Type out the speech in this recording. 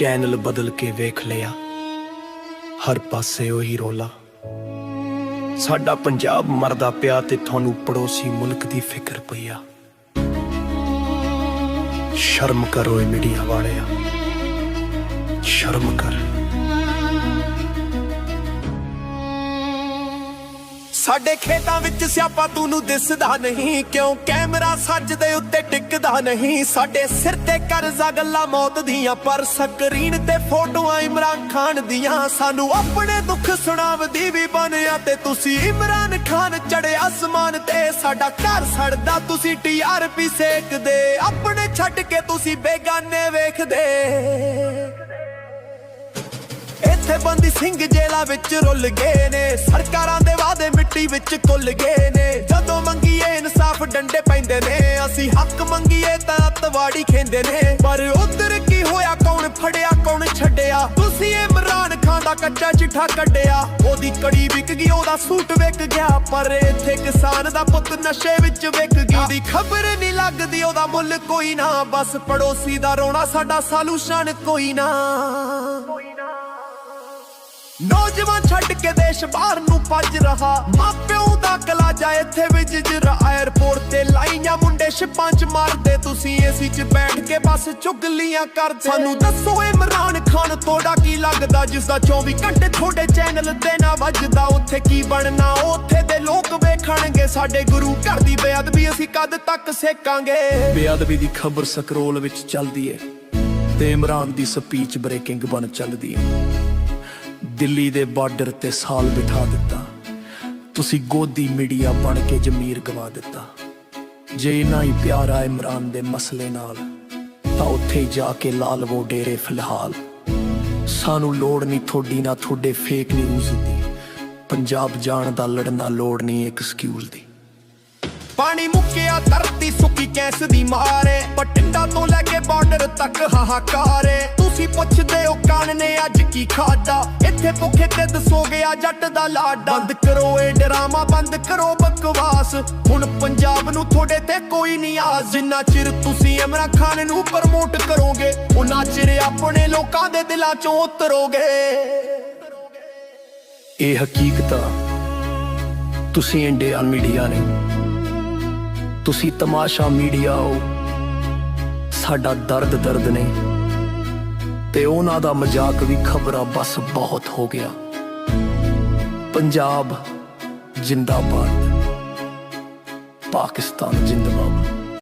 Channel बदल के वेख लिया, हर पासे ओही रोला। साडा पंजाब मरदा पिया ते थानू पड़ोसी मुल्क दी फिक्र पई आ। शर्म करो ए मीडिया वालिया, शर्म कर। साडे खेतां विच स्यापा तूनू दिसदा नहीं, क्यों कैमरा सच दे उत्ते टिकदा नहीं। साडे सिर ते कर्जा गल्लां मौत दियां, पर स्क्रीन ते फोटोआं इमरान खान दियां। सानू अपने दुख सुणावदी भी बनिया ते तुसी इमरान खान चढ़े आसमान ते। साडा घर सड़दा तुसी TRP सेकदे, अपने छड्ड के तुसी बेगाने वेखदे। इत्थे बंदी सिंह जेलां विच रुल गए ने, सरकारां दे वादे मिट्टी विच घुल गए ने। जदों मंगीए इंसाफ डंडे पैंदे ने, असी हक मंगीए तां अतवाड़ी खेंदे ने। पर उधर की होया, कौन फड़िया कौन छड्डिया? तुसी इमरान खान दा कच्चा चिट्ठा कड्डिया। ओदी कड़ी विक गई, ओदा सूट विक गया, पर इत्थे किसान दा पुत्त नशे विच विक गया। ओदी खबर नहीं लगदी, ओदा मुੱਲ कोई ना, बस पड़ोसी दा रोना साडा सालूशन कोई ना। नौजवान छड्ड के देश बाहर नू भज रहा, मापिओ दा कलाजा इत्थे विच जरा। एयरपोर्ट ते लाइयां मुंडे शिपां च मारदे, तुसी एसी च बैठ के बस चुगलियां करदे। सानू दसो इमरान खान तोड़ा की लगदा, जिसदा 24 घंटे थोड़े चैनल ते ना वजदा। उत्थे की बनना, उत्थे दे लोक वेखणगे साडे गुरु घर दी बेअदबी, असी कद तक सेकांगे। बेअदबी दी खबर स्क्रोल विच चलदी है ते इमरान दी स्पीच ब्रेकिंग बन चलदी है। दिल्ली दे बार्डर ते साल बिठा दिता, तुसी गोदी मीडिया बन के जमीर गवा दिता। जे इन्ना ही प्यारा इमरान दे मसले नाल, तां उत्थे जाके ला लवो डेरे फिलहाल। सानू लोड़ नहीं थोड़ी ना थोड़े फेक न्यूज़ दी, पंजाब जान दा लड़ना लोड़ नहीं एक्सक्यूज दी। पानी मुक्किया धरती सुक्की कैस दी मारे, बठिंडा तो लैके बार्डर तक हाहाकार। तुसी पुछदे हो कान ने अज की खादा, इत्थे भुखे ते दसो गया जट दा लाडा। बंद करो ए ड्रामा, बंद करो बकवास, हुण पंजाब नू थोड़े ते कोई नहीं आस। जिन्ना चिर तुसी इमरान खान नू प्रमोट करोगे, उन्ना चिर अपने लोकां दे दिलां चों उतरोगे। ए हकीकत तुसी इंडिया मीडिया नहीं, तुसी तमाशा मीडिया हो। साडा दर्द दर्द नहीं, ते उन्हां दा मजाक भी खबरां बस बहुत हो गया। पंजाब जिंदाबाद, पाकिस्तान जिंदाबाद।